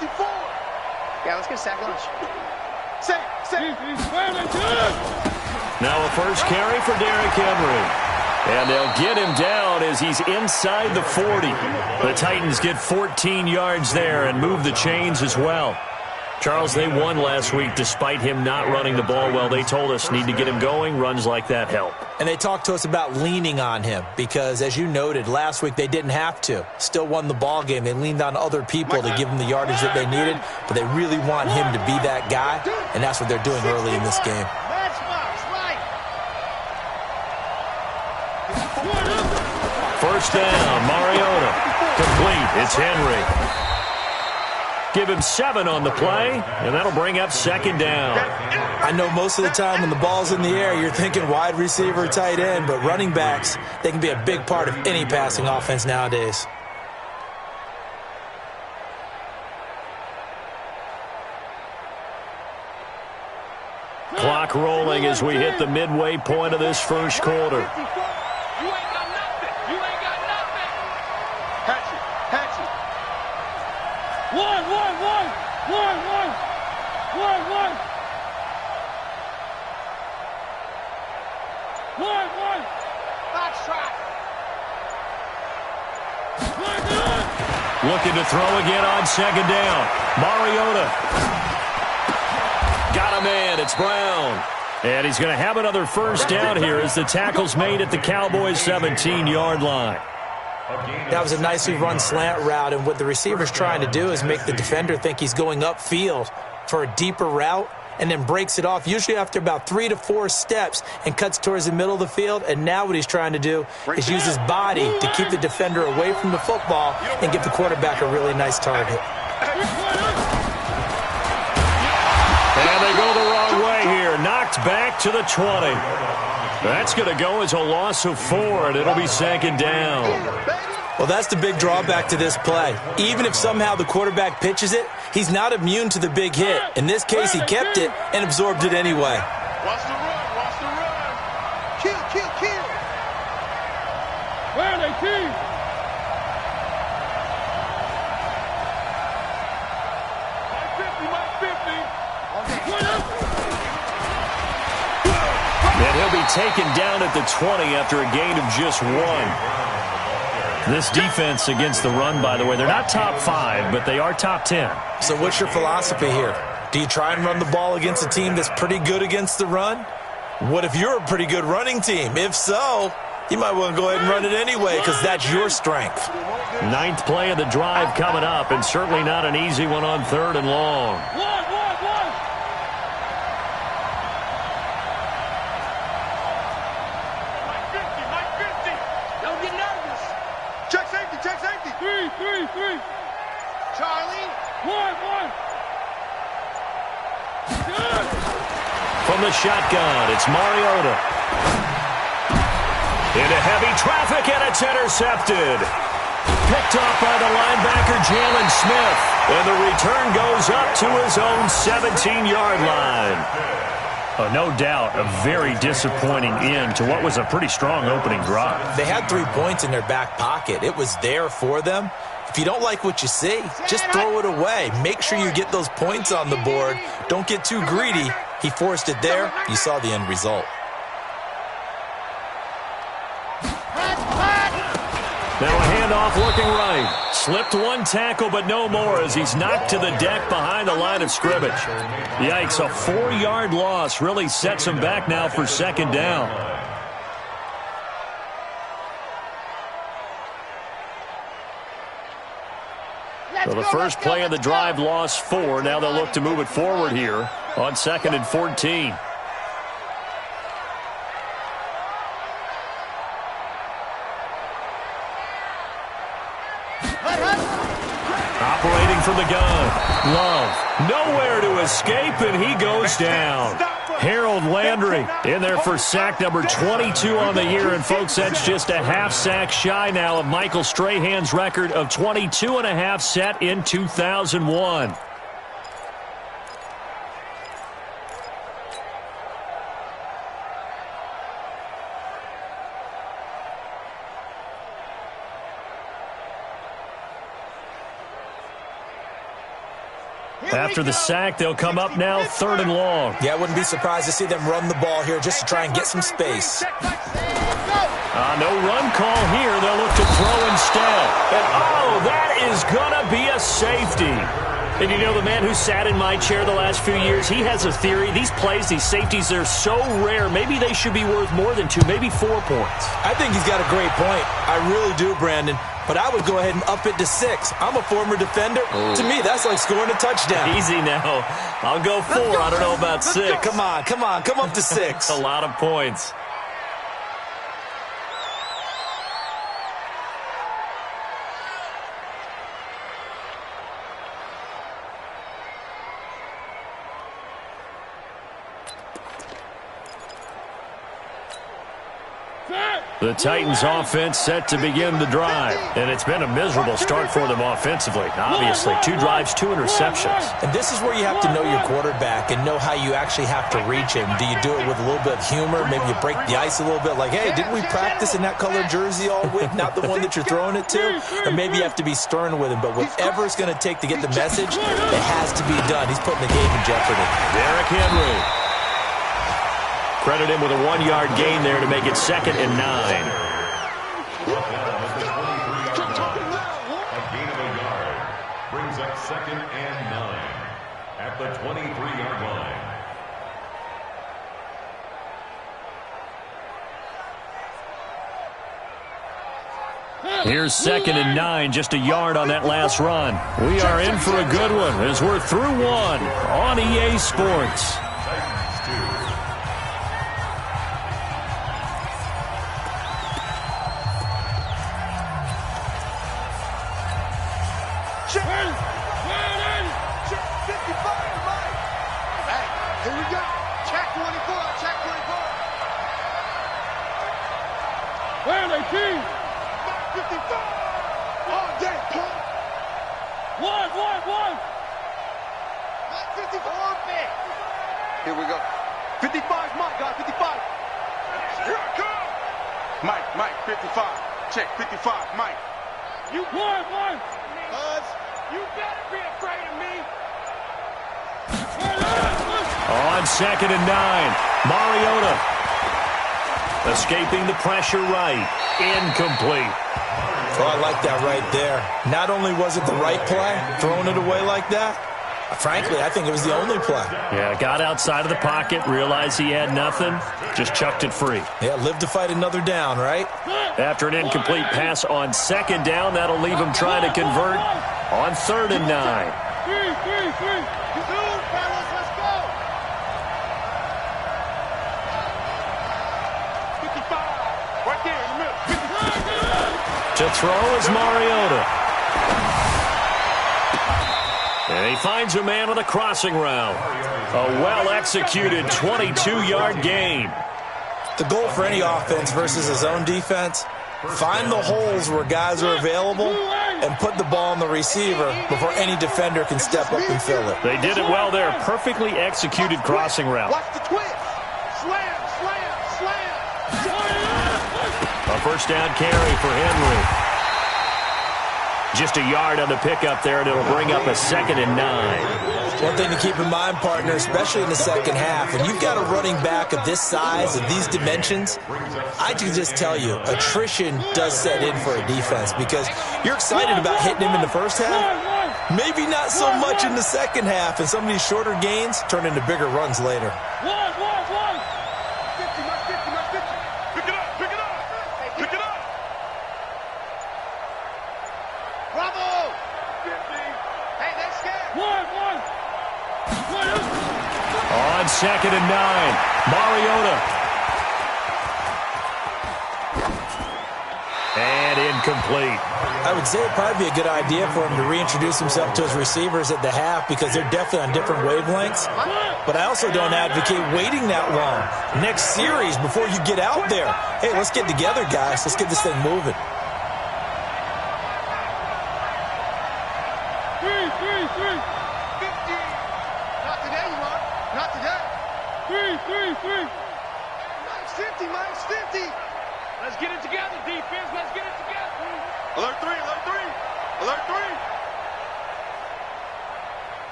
54. Yeah, let's get a sack lunch. Say. Now a first carry for Derrick Henry. And they'll get him down as he's inside the 40. The Titans get 14 yards there and move the chains as well. Charles, they won last week despite him not running the ball well. They told us need to get him going. Runs like that help. And they talked to us about leaning on him because, as you noted, last week they didn't have to. Still won the ball game. They leaned on other people to give him the yardage that they needed, but they really want him to be that guy, and that's what they're doing early in this game. First down, Mariota. Complete. It's Henry. Give him 7 on the play, and that'll bring up second down. I know most of the time when the ball's in the air, you're thinking wide receiver, tight end, but running backs, they can be a big part of any passing offense nowadays. Clock rolling as we hit the midway point of this first quarter. Looking to throw again on second down. Mariota. Got a man. It's Brown. And he's going to have another first down here as the tackle's made at the Cowboys' 17-yard line. That was a nicely run slant route, and what the receiver's trying to do is make the defender think he's going upfield for a deeper route and then breaks it off, usually after about 3 to 4 steps, and cuts towards the middle of the field. And now what he's trying to do is use his body to keep the defender away from the football and give the quarterback a really nice target. And they go the wrong way here. Knocked back to the 20. That's going to go as a loss of 4, and it'll be second down. Well, that's the big drawback to this play. Even if somehow the quarterback pitches it, he's not immune to the big hit. In this case, he kept it and absorbed it anyway. Watch the run. Kill. Where are they, team? And he'll be taken down at the 20 after a gain of just 1. This defense against the run, by the way, they're not top 5, but they are top 10. So what's your philosophy here? Do you try and run the ball against a team that's pretty good against the run? What if you're a pretty good running team? If so, you might want to go ahead and run it anyway because that's your strength. 9th play of the drive coming up, and certainly not an easy one on 3rd and long. Three. Charlie. One. From the shotgun, it's Mariota. Into heavy traffic, and it's intercepted. Picked off by the linebacker, Jalen Smith. And the return goes up to his own 17-yard line. No doubt, a very disappointing end to what was a pretty strong opening drive. They had 3 points in their back pocket. It was there for them. If you don't like what you see, just throw it away. Make sure you get those points on the board. Don't get too greedy. He forced it there. You saw the end result. Now a handoff looking right. Slipped one tackle, but no more as he's knocked to the deck behind the line of scrimmage. Yikes, a 4-yard loss really sets him back now for second down. So the first play of the drive lost 4. Now they'll look to move it forward here on 2nd and 14. Operating from the gun. Love. Nowhere to escape, and he goes down. Harold Landry in there for sack number 22 on the year. And, folks, that's just a half sack shy now of Michael Strahan's record of 22 and a half set in 2001. After the sack, they'll come up now 3rd and long. Yeah, I wouldn't be surprised to see them run the ball here just to try and get some space. No run call here. They'll look to throw instead. And, oh, that is going to be a safety. And you know, the man who sat in my chair the last few years, he has a theory. These plays, these safeties, they're so rare. Maybe they should be worth more than 2, maybe 4 points. I think he's got a great point. I really do, Brandon. But I would go ahead and up it to 6. I'm a former defender. To me, that's like scoring a touchdown. Easy now. I'll go 4. I don't know about 6. Come on. Come up to 6. A lot of points. The Titans offense set to begin the drive. And it's been a miserable start for them offensively. Obviously, 2 drives, 2 interceptions. And this is where you have to know your quarterback and know how you actually have to reach him. Do you do it with a little bit of humor? Maybe you break the ice a little bit like, hey, didn't we practice in that colored jersey all week? Not the one that you're throwing it to? Or maybe you have to be stern with him. But whatever it's going to take to get the message, it has to be done. He's putting the game in jeopardy. Derrick Henry. Credit him with a 1-yard gain there to make it 2nd and 9. A gain of a yard brings up 2nd and 9 at the 23-yard line. Here's 2nd and 9, just a yard on that last run. We are in for a good one as we're through 1 on EA Sports. Here we go. 55, Mike, guys, 55. Here I come. Mike, 55. Check, 55, Mike. You won. You better be afraid of me. On 2nd and 9, Mariota. Escaping the pressure right. Incomplete. Oh, I like that right there. Not only was it the right play, throwing it away like that, frankly, I think it was the only play. Yeah, got outside of the pocket, realized he had nothing, just chucked it free. Yeah, live to fight another down, right? After an incomplete pass on 2nd down, that'll leave him trying to convert on 3rd and 9. Three. Dude, fellas, let's go. 55. Right there in the middle. 55. To throw is Mariota. And he finds a man on a crossing route. A well-executed 22-yard gain. The goal for any offense versus his own defense, find the holes where guys are available and put the ball on the receiver before any defender can step up and fill it. They did it well there. Perfectly executed crossing route. Watch the twist. Slam. A first down carry for Henry. Just a yard on the pickup there, and it'll bring up a 2nd and 9. One thing to keep in mind, partner, especially in the second half, and you've got a running back of this size, of these dimensions, I can just tell you, attrition does set in for a defense because you're excited about hitting him in the first half, maybe not so much in the second half, and some of these shorter gains turn into bigger runs later. Bravo! 50. Hey, that's scared. One. On 2nd and 9, Mariota. And incomplete. I would say it'd probably be a good idea for him to reintroduce himself to his receivers at the half because they're definitely on different wavelengths. But I also don't advocate waiting that long. Next series, before you get out there, hey, let's get together, guys. Let's get this thing moving. Three. 50. Not today, you are. Not today. Three. Mike's 50. Let's get it together, defense. Let's get it together. Alert three.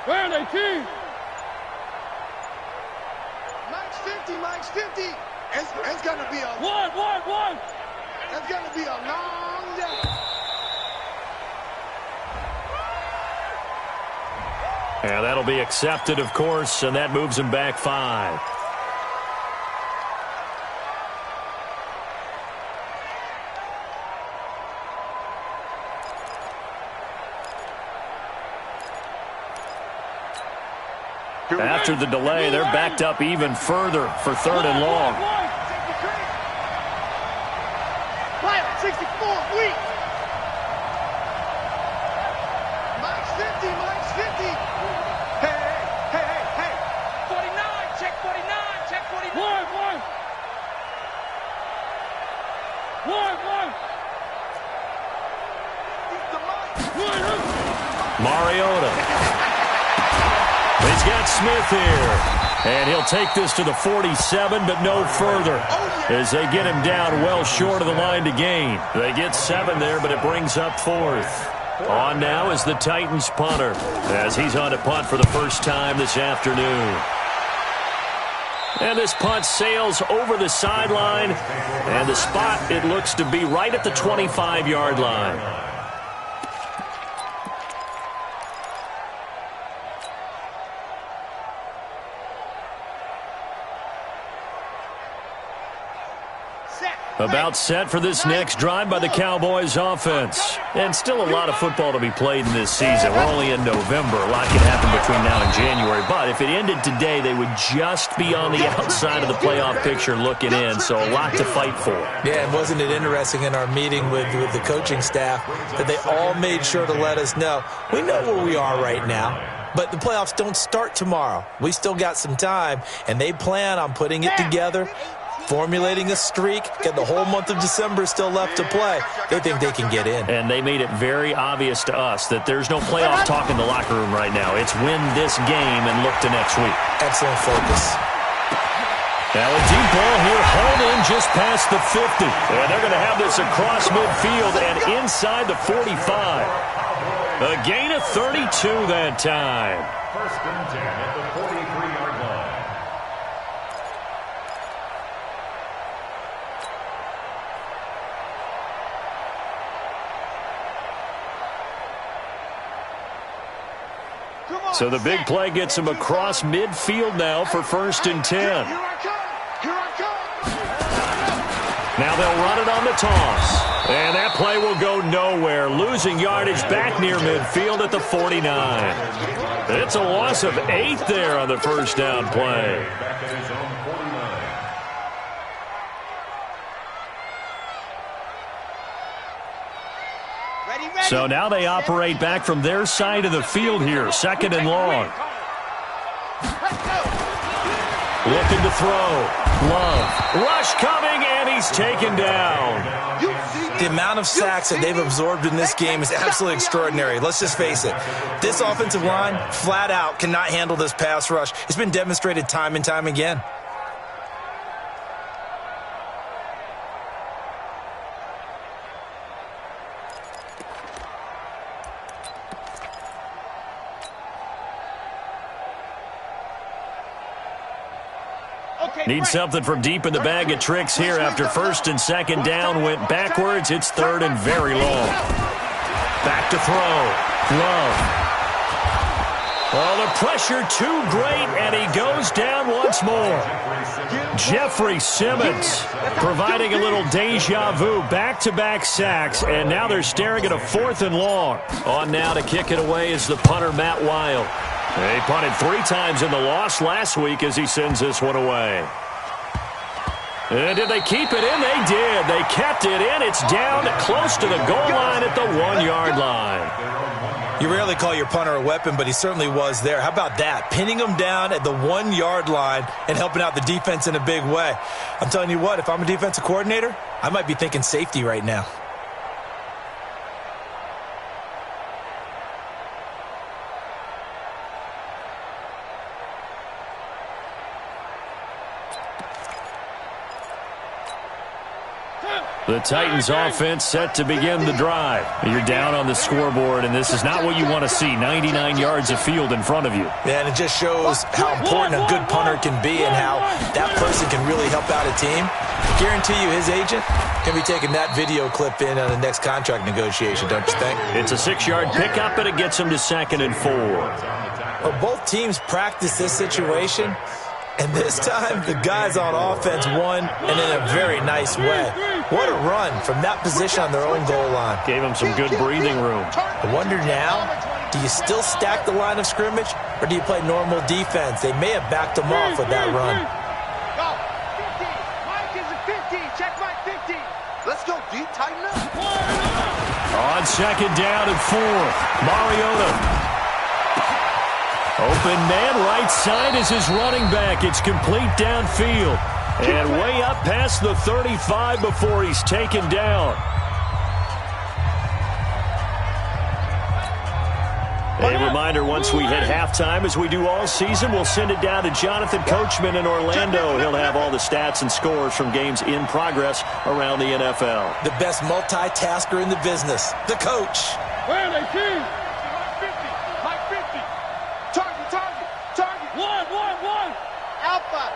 Where are they, team? Mike's 50, Mike's 50. It's going to be a... One. It's going to be a long day. And that'll be accepted, of course, and that moves him back 5. After the delay, they're backed up even further for 3rd and long. 64, weak. Mike's 50, Mike's 50. Hey. 49, check 49. One. Mariota. He's got Smith here. And he'll take this to the 47, but no further, as they get him down well short of the line to gain. They get 7 there, but it brings up 4th. On now is the Titans punter, as he's on to punt for the first time this afternoon. And this punt sails over the sideline, and the spot, it looks to be right at the 25-yard line. About set for this next drive by the Cowboys offense. And still a lot of football to be played in this season. We're only in November. A lot can happen between now and January. But if it ended today, they would just be on the outside of the playoff picture looking in. So a lot to fight for. Yeah, and wasn't it interesting in our meeting with the coaching staff that they all made sure to let us know, we know where we are right now, but the playoffs don't start tomorrow. We still got some time, and they plan on putting it together, formulating a streak, get the whole month of December still left to play. They think they can get in. And they made it very obvious to us that there's no playoff talk in the locker room right now. It's win this game and look to next week. Excellent focus. Now a deep ball here, hauled in just past the 50. And they're going to have this across midfield and inside the 45. A gain of 32 that time. 1st and 10 at the 43-yard line. So the big play gets him across midfield now for 1st and 10. Now they'll run it on the toss. And that play will go nowhere. Losing yardage back near midfield at the 49. It's a loss of 8 there on the first down play. Back at his own 49. So now they operate back from their side of the field here. 2nd and long. Looking to throw. Love. Rush coming, and he's taken down. The amount of sacks that they've absorbed in this game is absolutely extraordinary. Let's just face it. This offensive line, flat out, cannot handle this pass rush. It's been demonstrated time and time again. Need something from deep in the bag of tricks here after 1st and 2nd down. Went backwards. It's 3rd and very long. Back to throw. Love. Oh, the pressure too great, and he goes down once more. Jeffrey Simmons providing a little deja vu. Back-to-back sacks, and now they're staring at a 4th and long. On now to kick it away is the punter, Matt Wild. They punted 3 times in the loss last week as he sends this one away. And did they keep it in? They did. They kept it in. It's down close to the goal line at the 1-yard line. You rarely call your punter a weapon, but he certainly was there. How about that? Pinning him down at the 1-yard line and helping out the defense in a big way. I'm telling you what, if I'm a defensive coordinator, I might be thinking safety right now. The Titans offense set to begin the drive. You're down on the scoreboard, and this is not what you want to see. 99 yards of field in front of you. Yeah, and it just shows how important a good punter can be and how that person can really help out a team. I guarantee you his agent can be taking that video clip in on the next contract negotiation, don't you think? It's a 6-yard pickup, and it gets him to 2nd and 4. Well, both teams practice this situation, and this time the guys on offense won, and in a very nice way. What a run from that position on their own goal line. Gave them some good breathing room. I wonder now, do you still stack the line of scrimmage, or do you play normal defense? They may have backed them off with that run. Go. 50. Mike is a 50. Check my 50. Let's go, D. Tighten up. On 2nd down and 4, Mariota. Open man, right side is his running back. It's complete downfield. And way up past the 35 before he's taken down. A reminder, once we hit halftime, as we do all season, we'll send it down to Jonathan Coachman in Orlando. He'll have all the stats and scores from games in progress around the NFL. The best multitasker in the business, the coach. Where are they, team? Mike 50. Target. 1. Alpha.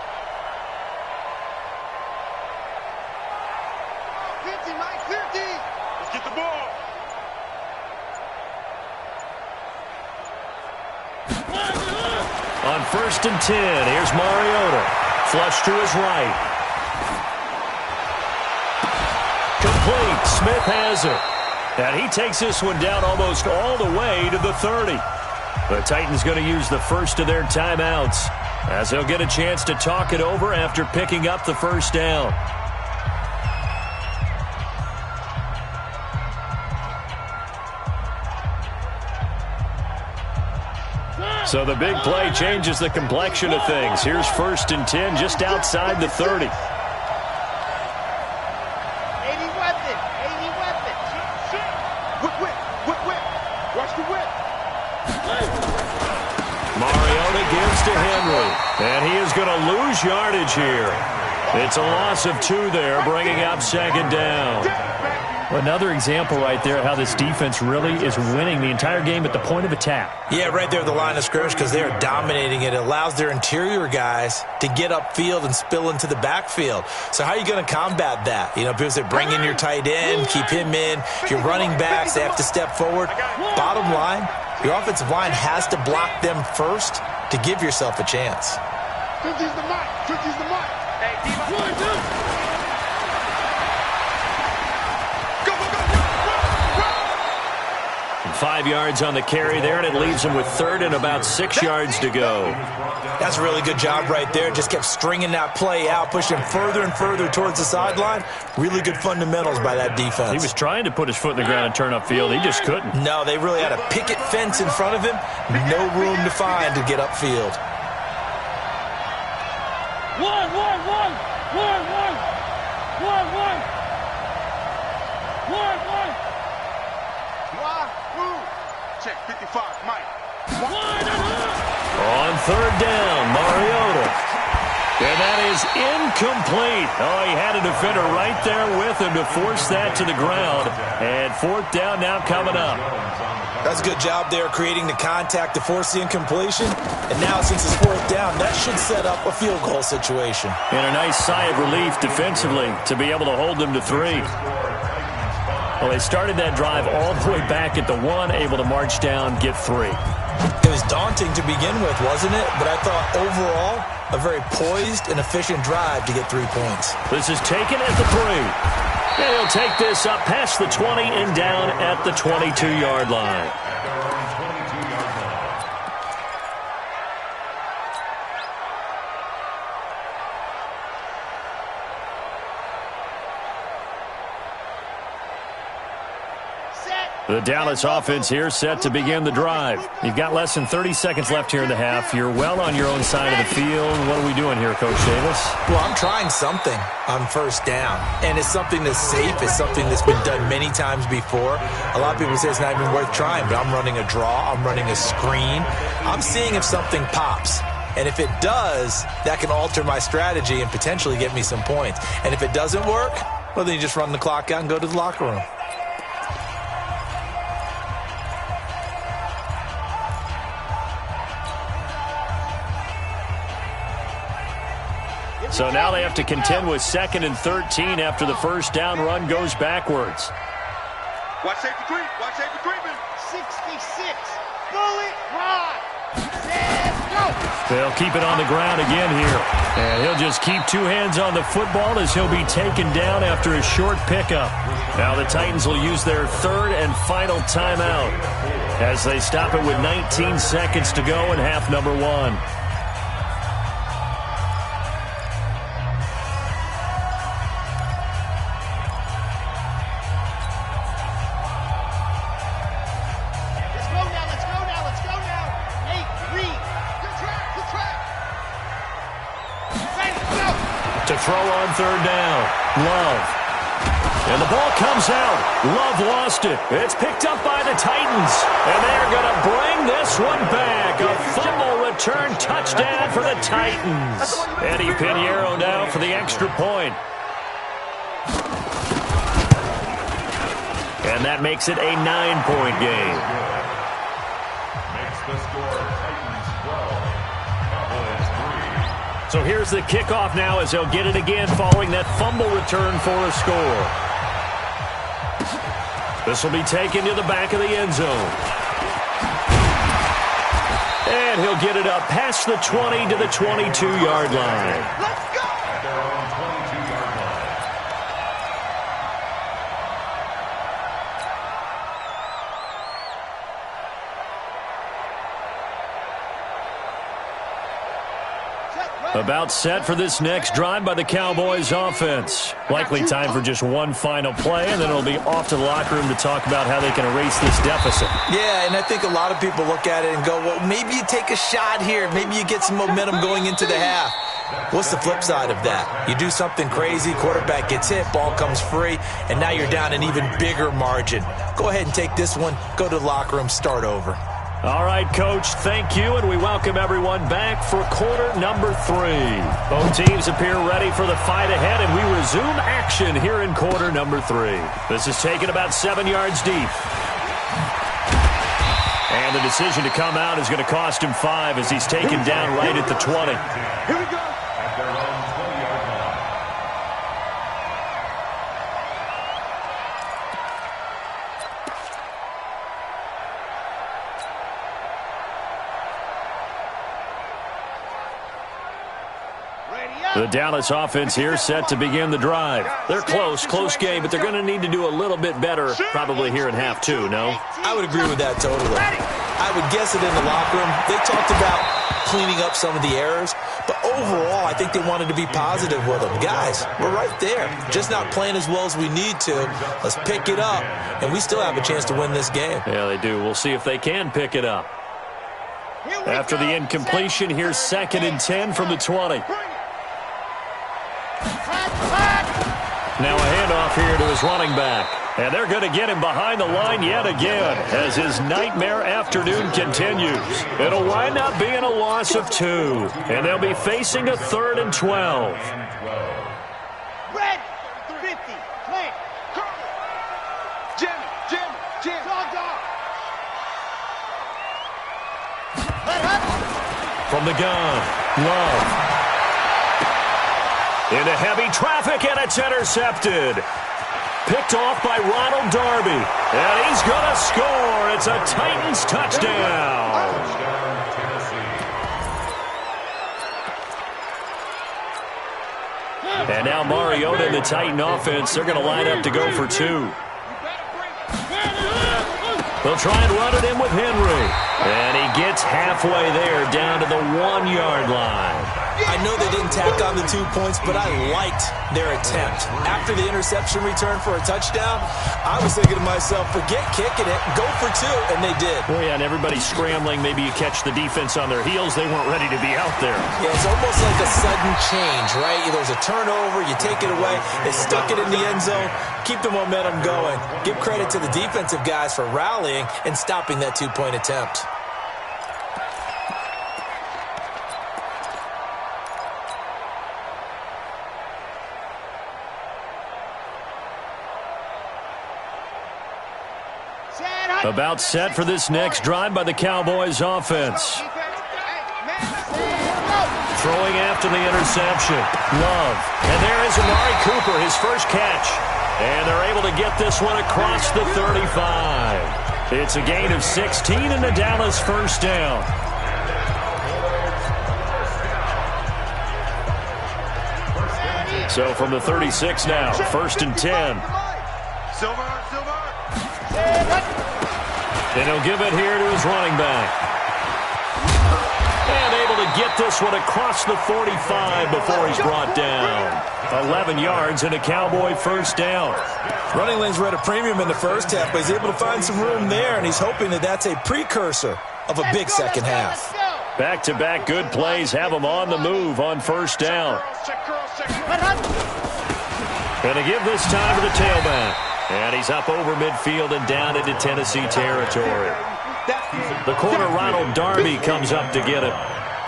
50, Mike 50. Let's get the ball. On 1st and 10, here's Mariota. Flush to his right. Complete. Smith has it. And he takes this one down almost all the way to the 30. The Titans going to use the first of their timeouts, as they'll get a chance to talk it over after picking up the first down. So the big play changes the complexion of things. Here's 1st and 10 just outside the 30. 80 weapon. Whip. Watch the whip. Mariota gives to Henry, and he is going to lose yardage here. It's a loss of 2 there, bringing up 2nd down. Another example right there how this defense really is winning the entire game at the point of attack. Yeah, right there at the line of scrimmage, because they are dominating it. It allows their interior guys to get upfield and spill into the backfield. So how are you going to combat that? You know, people say bring in your tight end, keep him in. Your running backs, they have to step forward. Bottom line, your offensive line has to block them first to give yourself a chance. 50's the mic. Hey, D-Mike. 5 yards on the carry there, and it leaves him with 3rd and about 6 yards to go. That's a really good job right there. Just kept stringing that play out, pushing further and further towards the sideline. Really good fundamentals by that defense. He was trying to put his foot in the ground and turn upfield. He just couldn't. No, they really had a picket fence in front of him. No room to find to get upfield. 1. Check 55, Mike. On 3rd down, Mariota. And that is incomplete. Oh, he had a defender right there with him to force that to the ground. And 4th down now coming up. That's a good job there creating the contact to force the incompletion. And now since it's 4th down, that should set up a field goal situation. And a nice sigh of relief defensively to be able to hold them to 3. Well, they started that drive all the way back at the 1, able to march down, get 3. It was daunting to begin with, wasn't it? But I thought overall, a very poised and efficient drive to get 3 points. This is taken at the 3. And he'll take this up past the 20 and down at the 22-yard line. The Dallas offense here set to begin the drive. You've got less than 30 seconds left here in the half. You're well on your own side of the field. What are we doing here, Coach Davis? Well, I'm trying something on 1st down, and it's something that's safe. It's something that's been done many times before. A lot of people say it's not even worth trying, but I'm running a draw. I'm running a screen. I'm seeing if something pops. And if it does, that can alter my strategy and potentially get me some points. And if it doesn't work, Well, then you just run the clock out and go to the locker room. So now they have to contend with 2nd and 13 after the first down run goes backwards. Watch safety creep. Watch safety creeping. 66. Bullet ride. Let's go. They'll keep it on the ground again here. And he'll just keep two hands on the football as he'll be taken down after a short pickup. Now the Titans will use their 3rd and final timeout as they stop it with 19 seconds to go in half number 1. To throw on 3rd down. Love. And the ball comes out. Love lost it. It's picked up by the Titans. And they're going to bring this one back. A fumble return touchdown for the Titans. Eddie Pinheiro now for the extra point. And that makes it a 9-point game. Makes the score Titans 12, Cowboys 3. So here's the kickoff now as they'll get it again following that fumble return for a score. This will be taken to the back of the end zone. And he'll get it up past the 20 to the 22-yard line. Let's go. At their own 22-yard line. About set for this next drive by the Cowboys offense. Likely time for just one final play, and then it'll be off to the locker room to talk about how they can erase this deficit. Yeah, and I think a lot of people look at it and go, well, maybe you take a shot here. Maybe you get some momentum going into the half. What's the flip side of that? You do something crazy, quarterback gets hit, ball comes free, and now you're down an even bigger margin. Go ahead and take this one, go to the locker room, start over. All right, Coach, thank you, and we welcome everyone back for quarter number 3. Both teams appear ready for the fight ahead, and we resume action here in quarter number 3. This is taken about 7 yards deep. And the decision to come out is going to cost him 5 as he's taken down right at the 20. Here we go. At their own 20-yard line. The Dallas offense here set to begin the drive. They're close game, but they're going to need to do a little bit better probably here in half 2, no? I would agree with that totally. I would guess it in the locker room. They talked about cleaning up some of the errors, but overall, I think they wanted to be positive with them. Guys, we're right there. Just not playing as well as we need to. Let's pick it up, and we still have a chance to win this game. Yeah, they do. We'll see if they can pick it up. After the incompletion, here's 2nd and 10 from the 20. Now a handoff here to his running back. And they're going to get him behind the line yet again as his nightmare afternoon continues. It'll wind up being a loss of 2. And they'll be facing a 3rd and 12. Red 50. Clear. Jim. Dog. From the gun, Love. Into heavy traffic, and it's intercepted. Picked off by Ronald Darby. And he's going to score. It's a Titans touchdown. And now Mariota and the Titan offense, they're going to line up to go for 2. They'll try and run it in with Henry. And he gets halfway there down to the 1-yard line. I know they didn't tack on the 2 points, but I liked their attempt. After the interception return for a touchdown, I was thinking to myself, forget kicking it, go for 2, and they did. Oh, yeah, and everybody's scrambling. Maybe you catch the defense on their heels. They weren't ready to be out there. Yeah, it's almost like a sudden change, right? There's a turnover, you take it away, they stuck it in the end zone, keep the momentum going. Give credit to the defensive guys for rallying and stopping that 2-point attempt. About set for this next drive by the Cowboys offense. Throwing after the interception. Love. And there is Amari Cooper, his first catch. And they're able to get this one across the 35. It's a gain of 16 and a Dallas first down. So from the 36 now, 1st and 10. And he'll give it here to his running back. And able to get this one across the 45 before he's brought down. 11 yards and a Cowboy first down. Running lanes were at a premium in the first half, but he's able to find some room there, and he's hoping that that's a precursor of a big second half. Back-to-back good plays have him on the move on first down. Going to give this time to the tailback. And he's up over midfield and down into Tennessee territory. The corner, Ronald Darby, comes up to get him.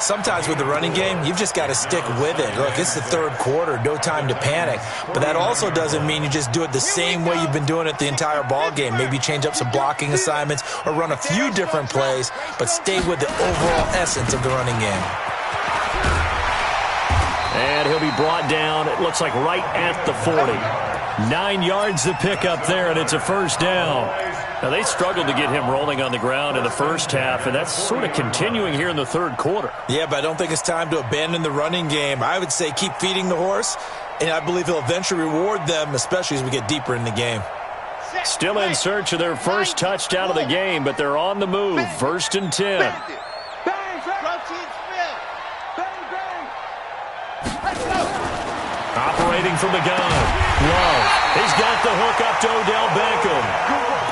Sometimes with the running game, you've just got to stick with it. Look, it's the third quarter, no time to panic. But that also doesn't mean you just do it the same way you've been doing it the entire ball game. Maybe change up some blocking assignments or run a few different plays, but stay with the overall essence of the running game. And he'll be brought down, it looks like right at the 40. 9 yards to pick up there, and it's a first down. Now, they struggled to get him rolling on the ground in the first half, and that's sort of continuing here in the third quarter. Yeah, but I don't think it's time to abandon the running game. I would say keep feeding the horse, and I believe he'll eventually reward them, especially as we get deeper in the game. Still in search of their first touchdown of the game, but they're on the move. 1st and 10. Operating from the gun. Love. He's got the hook up to Odell Beckham.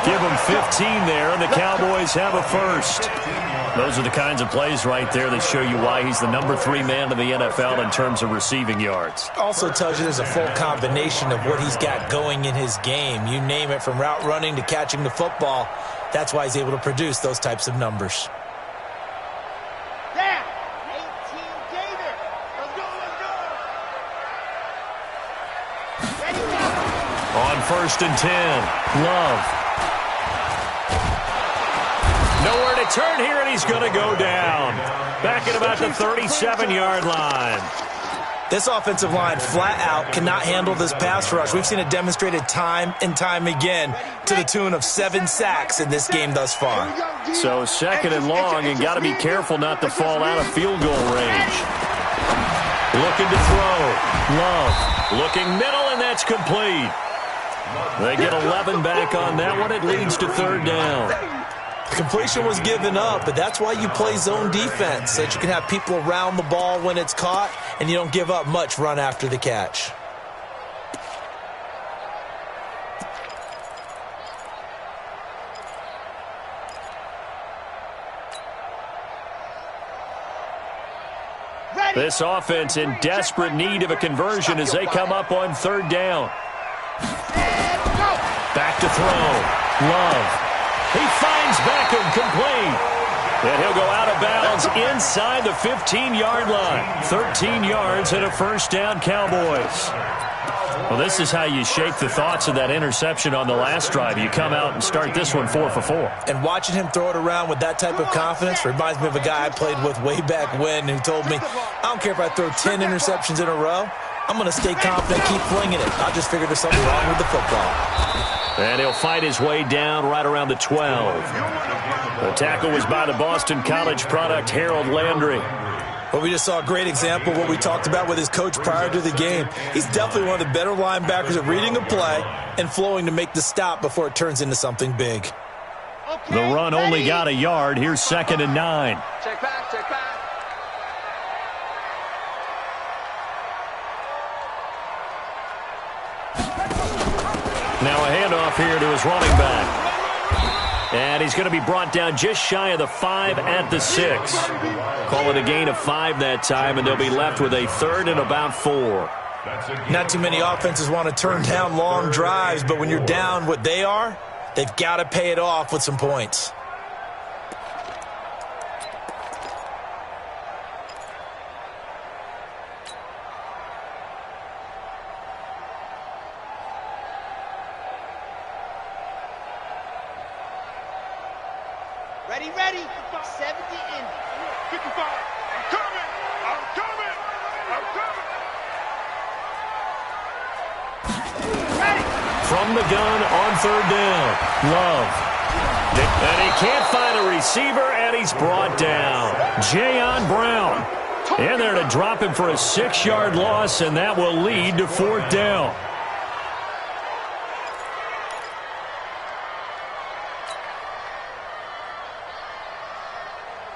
Give him 15 there, and the Cowboys have a first. Those are the kinds of plays right there that show you why he's the number 3 man in the NFL in terms of receiving yards. Also tells you there's a full combination of what he's got going in his game. You name it, from route running to catching the football. That's why he's able to produce those types of numbers. On 1st and 10, Love. Nowhere to turn here, and he's going to go down. Back at about the 37-yard line. This offensive line flat out cannot handle this pass rush. We've seen it demonstrated time and time again to the tune of 7 sacks in this game thus far. So 2nd and long, and got to be careful not to fall out of field goal range. Looking to throw. Love looking middle, and that's complete. They get 11 back on that one. It leads to 3rd down. Completion was given up, but that's why you play zone defense, so that you can have people around the ball when it's caught, and you don't give up much run after the catch. This offense in desperate need of a conversion as they come up on 3rd down. Back to throw. Love. He finds Beckham complete. And he'll go out of bounds inside the 15-yard line. 13 yards and a first down, Cowboys. Well, this is how you shake the thoughts of that interception on the last drive. You come out and start this one 4 for 4. And watching him throw it around with that type of confidence reminds me of a guy I played with way back when who told me, I don't care if I throw 10 interceptions in a row, I'm going to stay confident, keep flinging it. I just figured there's something wrong with the football. And he'll fight his way down right around the 12. The tackle was by the Boston College product, Harold Landry. Well, we just saw a great example of what we talked about with his coach prior to the game. He's definitely one of the better linebackers at reading a play and flowing to make the stop before it turns into something big. The run only got a yard. Here's 2nd and 9. Check back, check back. Now a handoff here to his running back. And he's going to be brought down just shy of the 5 at the 6. Call it a gain of 5 that time, and they'll be left with a 3rd and about 4. Not too many offenses want to turn down long drives, but when you're down what they are, they've got to pay it off with some points. Ready, ready. 70 in. 55. I'm coming. I'm coming. I'm coming. Ready. From the gun on third down. Love. And he can't find a receiver, and he's brought down. Jayon Brown. In there to drop him for a 6-yard loss, and that will lead to fourth down.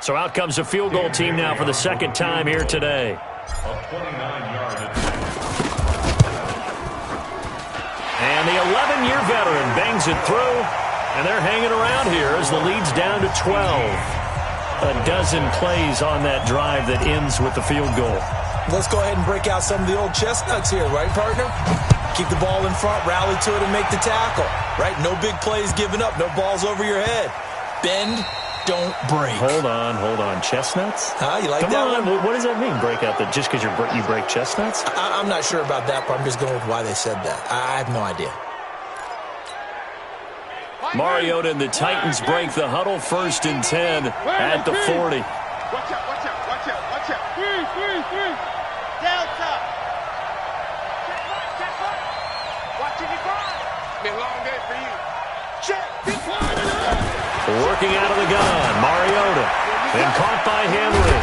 So out comes a field goal team now for the second time here today. A 29-yard attempt. And the 11-year veteran bangs it through, and they're hanging around here as the lead's down to 12. A dozen plays on that drive that ends with the field goal. Let's go ahead and break out some of the old chestnuts here, right, partner? Keep the ball in front, rally to it, and make the tackle, right? No big plays given up, no balls over your head. Bend, don't break. Hold on. Chestnuts? You like Come that on. one? What does that mean, break out? That just because you break chestnuts? I'm not sure about that, but I'm just going with why they said that. I have no idea. Mariota and the Titans break the huddle, 1st and 10 at the 40. Watch out, watch out, watch out, watch out. Three. Delta. Check right. Watching it run. Been a long day for you. Check. Working out of the gun, Mariota. And caught by Henry.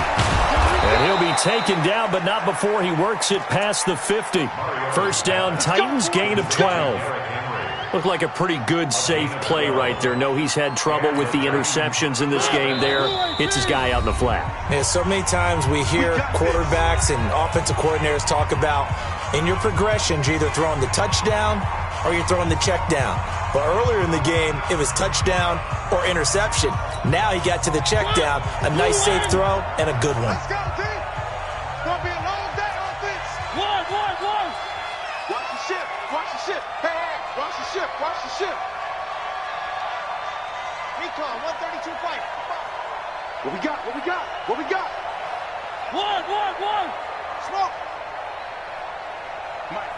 And he'll be taken down, but not before he works it past the 50. First down, Titans, gain of 12. Looked like a pretty good, safe play right there. No, he's had trouble with the interceptions in this game there. Hits his guy out in the flat. Yeah, so many times we hear quarterbacks and offensive coordinators talk about in your progressions, you're either throwing the touchdown or you're throwing the check down. But earlier in the game, it was touchdown or interception. Now he got to the check down, a nice safe throw, and a good one. Let's go, team. It's going to be a long day offense. One. Watch the ship. Watch the ship. Hey. Watch the ship. Watch the ship. Recon, 132 fight. What we got? One. Smoke.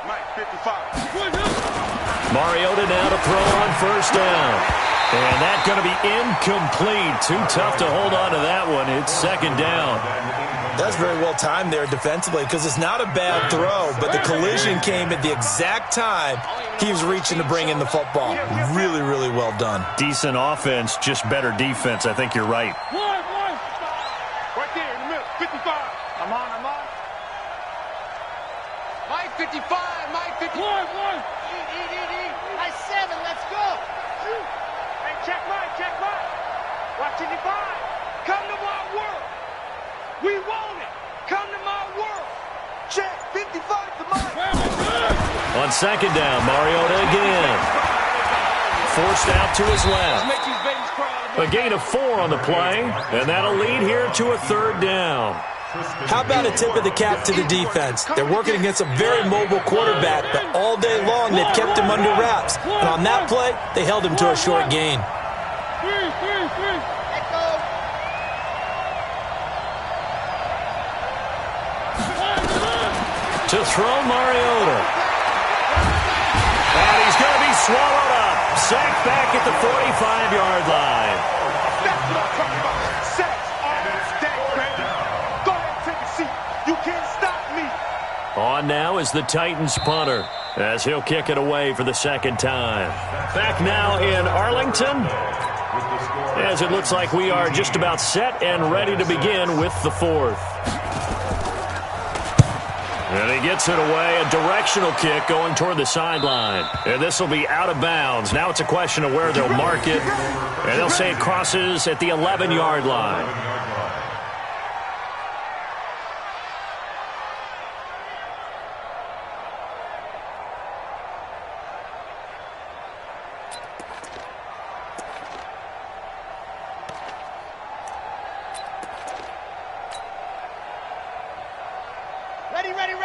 Mike, 55. Mariota now to throw on first down. And that's going to be incomplete. Too tough to hold on to that one. It's second down. That's very well timed there defensively because it's not a bad throw, but the collision came at the exact time he was reaching to bring in the football. Really, really well done. Decent offense, just better defense. I think you're right. One. Right there in the middle. 55. I'm on. Mike, 55. One. Eat. Nice 7. Let's go. Hey, check Mike. Watch 55. Come to my world. We want it. Come to my world. Check 55 to Mike. On second down, Mariota again. Forced out to his left. Make these babies cry. A gain of 4 on the play, and that'll lead here to a third down. How about a tip of the cap to the defense? They're working against a very mobile quarterback, but all day long they've kept him under wraps. And on that play, they held him to a short gain. Echo. To throw Mariota. And he's going to be swallowed up. Sacked back at the 45-yard line. That's what I'm talking about. Sacks all day, baby. Go ahead and take a seat. You can't stop me. On now is the Titans punter as he'll kick it away for the second time. Back now in Arlington as it looks like we are just about set and ready to begin with the fourth. And he gets it away, a directional kick going toward the sideline. And this will be out of bounds. Now it's a question of where they'll mark it. And they'll say it crosses at the 11-yard line.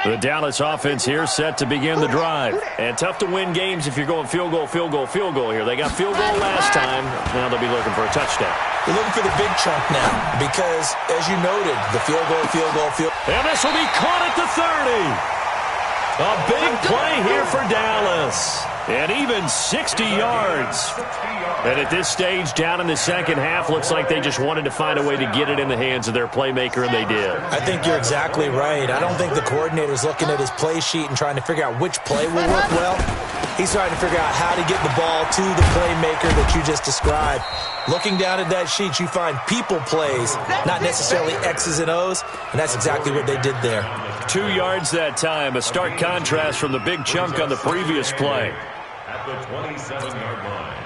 The Dallas offense here set to begin the drive. And tough to win games if you're going field goal here. They got field goal last time. Now they'll be looking for a touchdown. They're looking for the big chunk now because, as you noted, the field goal. And this will be caught at the 30. A big play here for Dallas. And even 60 yards. And at this stage, down in the second half, looks like they just wanted to find a way to get it in the hands of their playmaker, and they did. I think you're exactly right. I don't think the coordinator's looking at his play sheet and trying to figure out which play will work well. He's trying to figure out how to get the ball to the playmaker that you just described. Looking down at that sheet, you find people plays, not necessarily X's and O's, and that's exactly what they did there. 2 yards that time, a stark contrast from the big chunk on the previous play. At the 27-yard line.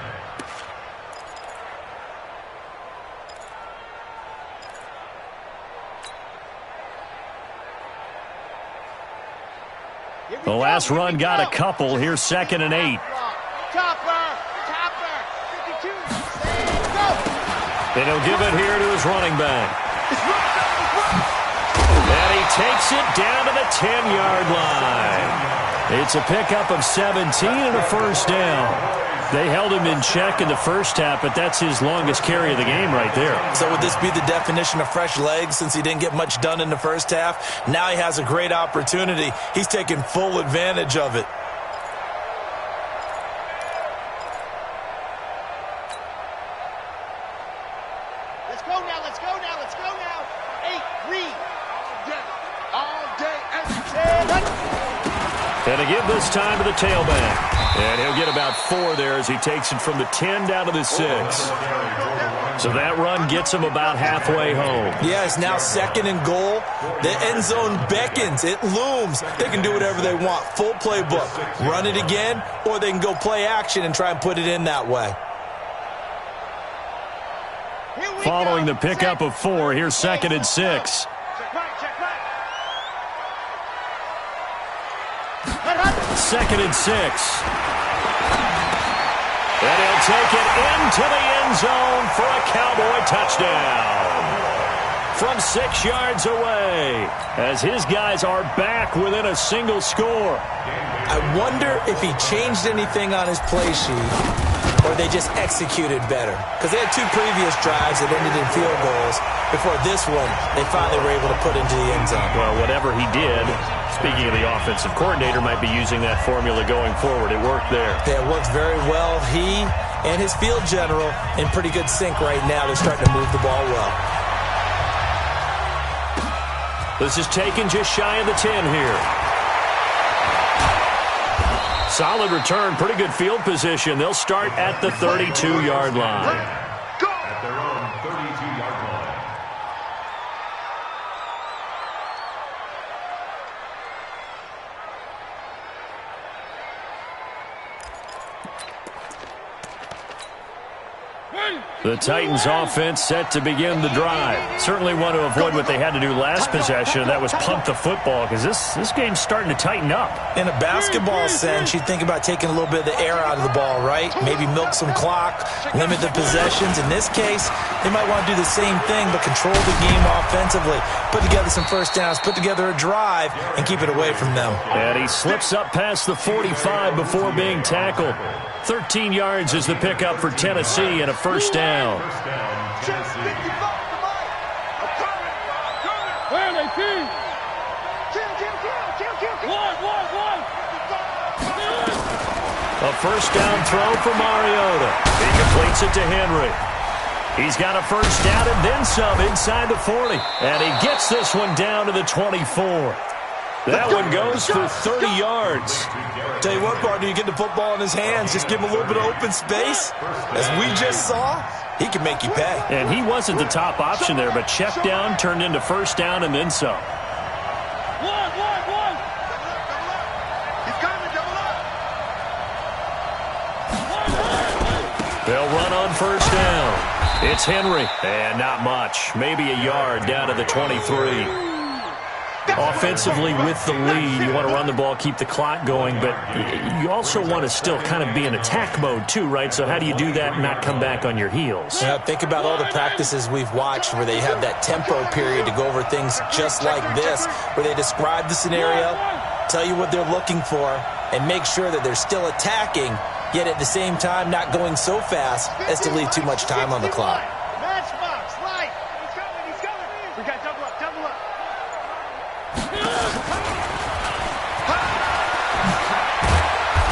The last run got a couple. Here's 2nd and 8. Topper, 52. Go. And he'll give it here to his running back. And he takes it down to the 10-yard line. It's a pickup of 17 and a first down. They held him in check in the first half, but that's his longest carry of the game right there. So would this be the definition of fresh legs since he didn't get much done in the first half? Now he has a great opportunity. He's taking full advantage of it. Let's go now, let's go now, let's go now. 8, read. All day, every day. And to give this time to the tailback. And he'll get about 4 there as he takes it from the 10 down to the 6. So that run gets him about halfway home. Yeah, it's now 2nd and goal. The end zone beckons. It looms. They can do whatever they want. Full playbook. Run it again, or they can go play action and try and put it in that way. Following the pickup of 4, here's 2nd and 6. Second and 6. And he'll take it into the end zone for a Cowboy touchdown. From 6 yards away, as his guys are back within a single score. I wonder if he changed anything on his play sheet or they just executed better. Because they had 2 previous drives that ended in field goals. Before this one, they finally were able to put into the end zone. Well, whatever he did, speaking of the offensive coordinator, might be using that formula going forward. It worked there. Yeah, it worked very well. He and his field general in pretty good sync right now. They're starting to move the ball well. This is taken just shy of the 10 here. Solid return, pretty good field position. They'll start at the 32-yard line. At their own 32-yard line. The Titans offense set to begin the drive. Certainly want to avoid what they had to do last possession. That was punt the football because this game's starting to tighten up. In a basketball sense, you think about taking a little bit of the air out of the ball, right? Maybe milk some clock, limit the possessions. In this case, they might want to do the same thing but control the game offensively. Put together some first downs, put together a drive, and keep it away from them. And he slips up past the 45 before being tackled. 13 yards is the pickup for Tennessee and a first down. A first down throw for Mariota. He completes it to Henry. He's got a first down and then some inside the 40. And he gets this one down to the 24. That one goes for 30 yards. Tell you what, partner, you get the football in his hands, just give him a little bit of open space. As we just saw, he can make you pay. And he wasn't the top option there, but check down turned into first down and then some. They'll run on first down. It's Henry, and not much. Maybe a yard down to the 23. Offensively with the lead, you want to run the ball, keep the clock going, but you also want to still kind of be in attack mode too, right? So how do you do that and not come back on your heels? Yeah, think about all the practices we've watched where they have that tempo period to go over things just like this, where they describe the scenario, tell you what they're looking for, and make sure that they're still attacking, yet at the same time not going so fast as to leave too much time on the clock. Matchbox, light. He's coming, he's coming. We got double up, double up.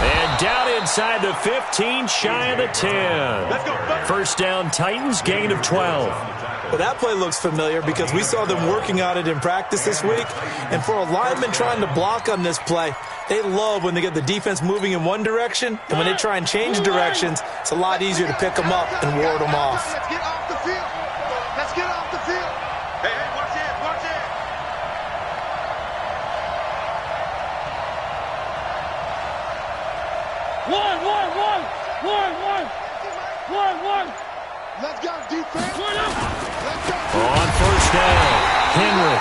And down inside the 15, shy of the 10. First down, Titans, gain of 12. Well, that play looks familiar because we saw them working on it in practice this week. And for a lineman trying to block on this play, they love when they get the defense moving in one direction, and when they try and change directions, it's a lot easier to pick them up and ward them off. Let's get off the field. Let's get off the field. Hey, watch it, watch it. One. Let's go, defense. Let's go. On first down, Henry.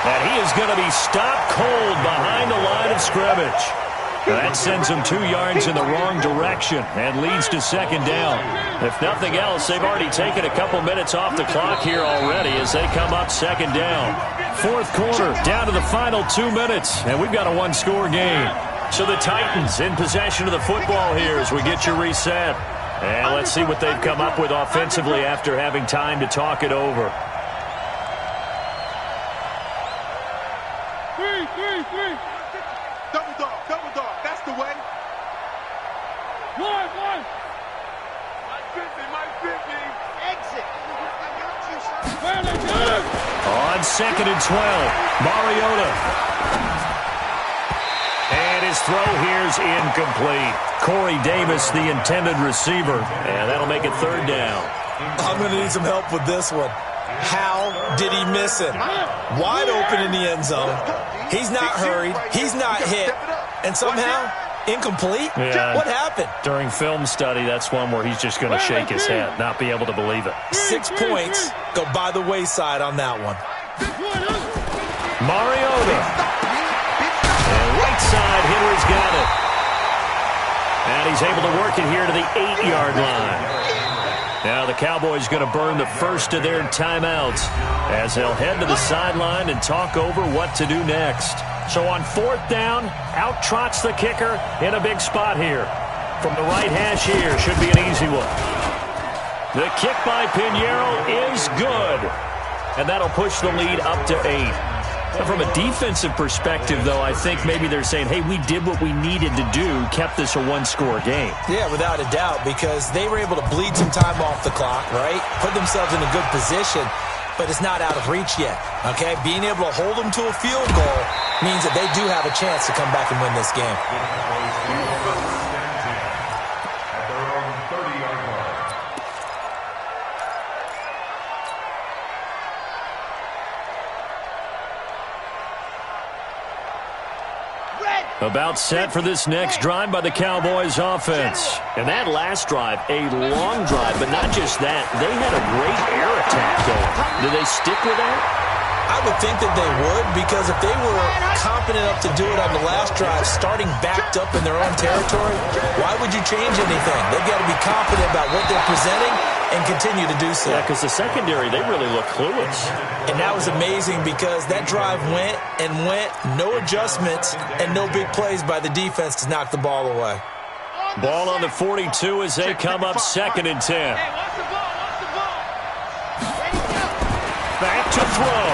And he is going to be stopped cold behind the line of scrimmage. That sends him 2 yards in the wrong direction and leads to second down. If nothing else, they've already taken a couple minutes off the clock here already as they come up second down. Fourth quarter, down to the final 2 minutes, and we've got a one-score game. So the Titans in possession of the football here as we get you reset. And let's see what they've come up with offensively after having time to talk it over. Three. Double dog. That's the way. One. Mike 50. Exit. I got you, son. On second and 12, Mariota. And his throw here's incomplete. Corey Davis, the intended receiver. And that'll make it third down. I'm going to need some help with this one. How did he miss it? Wide open in the end zone. He's not hurried. He's not hit. And somehow, incomplete? Yeah. What happened? During film study, that's one where he's just going to shake his head, not be able to believe it. 6 points go by the wayside on that one. Mariota. And right side, Henry's got it. And he's able to work it here to the 8-yard line. Now the Cowboys going to burn the first of their timeouts as they'll head to the sideline and talk over what to do next. So on fourth down, out trots the kicker in a big spot here. From the right hash here, should be an easy one. The kick by Pinheiro is good. And that'll push the lead up to 8. And from a defensive perspective, though, I think maybe they're saying, hey, we did what we needed to do, kept this a one-score game. Yeah, without a doubt, because they were able to bleed some time off the clock, right? Put themselves in a good position, but it's not out of reach yet, okay? Being able to hold them to a field goal means that they do have a chance to come back and win this game. At their own 30-yard line. About set for this next drive by the Cowboys offense. And that last drive, a long drive, but not just that. They had a great air attack going. Do they stick with that? I would think that they would, because if they were confident enough to do it on the last drive, starting backed up in their own territory, why would you change anything? They've got to be confident about what they're presenting and continue to do so. Yeah, because the secondary, they really look clueless. And that was amazing because that drive went, no adjustments, and no big plays by the defense to knock the ball away. Ball on the 42 as they come up second and 10. Hey, watch the ball. Ready, go. Back to throw.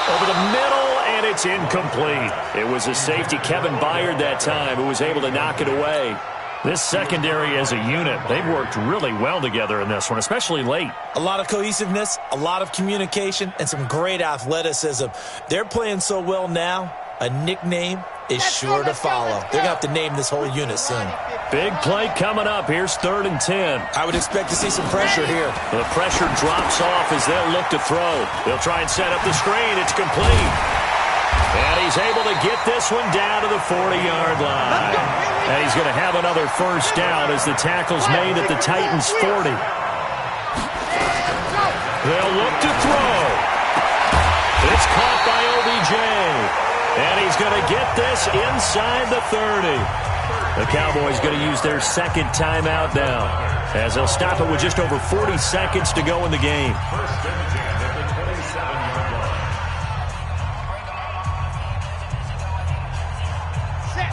Over the middle, and it's incomplete. It was a safety, Kevin Byard, that time, who was able to knock it away. This secondary as a unit, they've worked really well together in this one, especially late. A lot of cohesiveness, a lot of communication, and some great athleticism. They're playing so well now, a nickname is sure to follow. They're going to have to name this whole unit soon. Big play coming up. Here's 3rd and 10. I would expect to see some pressure here. The pressure drops off as they'll look to throw. They'll try and set up the screen. It's complete. And he's able to get this one down to the 40-yard line. And he's going to have another first down as the tackle's made at the Titans' 40. They'll look to throw. It's caught by OBJ. And he's going to get this inside the 30. The Cowboys going to use their second timeout now as they'll stop it with just over 40 seconds to go in the game.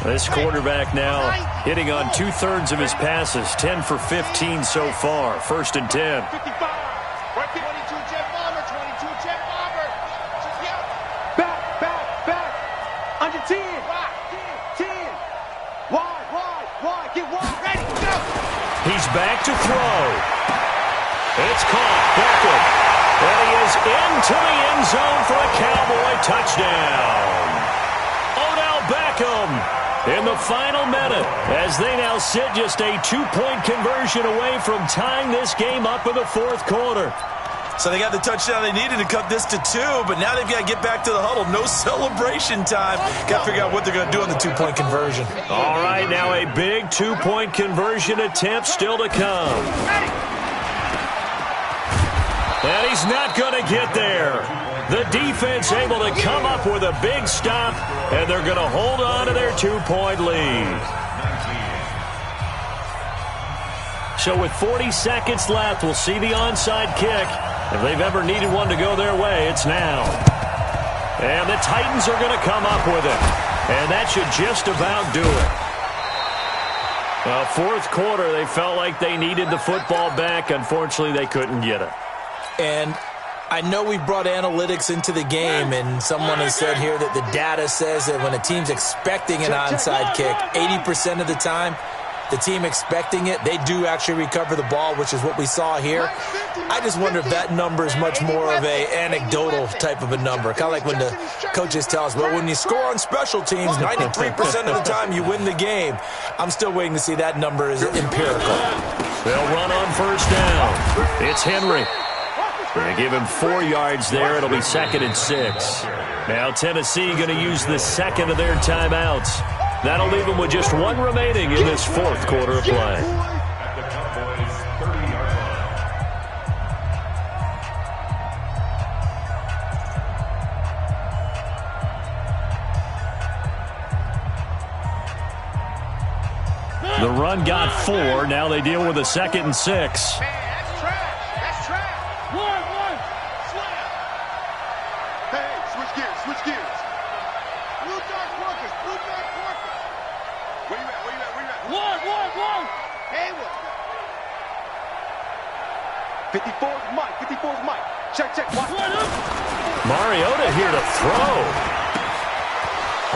This quarterback now hitting on 2/3 of his passes, 10 for 15 so far. 1st and 10. 55. Right there. 22 jet bomber. 22 jet bomber. Back. Under 10. 10. Wide. Get wide, ready, go! He's back to throw. It's caught. Beckham. And he is into the end zone for a Cowboy touchdown. Odell Beckham in the final minute as they now sit just a 2-point conversion away from tying this game up in the fourth quarter. So they got the touchdown they needed to cut this to 2, but now they've got to get back to the huddle. No celebration time. Got to figure out what they're going to do on the 2-point conversion. All right, now a big 2-point conversion attempt still to come. And he's not going to get there. The defense able to come up with a big stop, and they're going to hold on to their 2-point lead. So with 40 seconds left, we'll see the onside kick. If they've ever needed one to go their way, it's now. And the Titans are going to come up with it. And that should just about do it. Well, fourth quarter, they felt like they needed the football back. Unfortunately, they couldn't get it. And I know we brought analytics into the game, and someone has said here that the data says that when a team's expecting an onside kick, 80% of the time, the team expecting it, they do actually recover the ball, which is what we saw here. I just wonder if that number is much more of a anecdotal type of a number. Kind of like when the coaches tell us, well, when you score on special teams, 93% of the time you win the game. I'm still waiting to see that number is empirical. They'll run on first down. It's Henry. They give him 4 yards there. It'll be 2nd and 6. Now Tennessee going to use the second of their timeouts. That'll leave them with just 1 remaining in this fourth quarter of play. At the Cowboys' 30-yard line. The run got 4. Now they deal with a 2nd and 6. Switch gears. Blue dark workers. Where you at? One. Haywood. 54's Mike. Check. Watch. Mariota here to throw.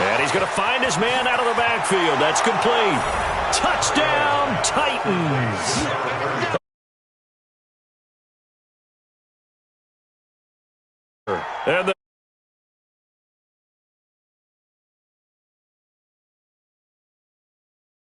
And he's going to find his man out of the backfield. That's complete. Touchdown, Titans. And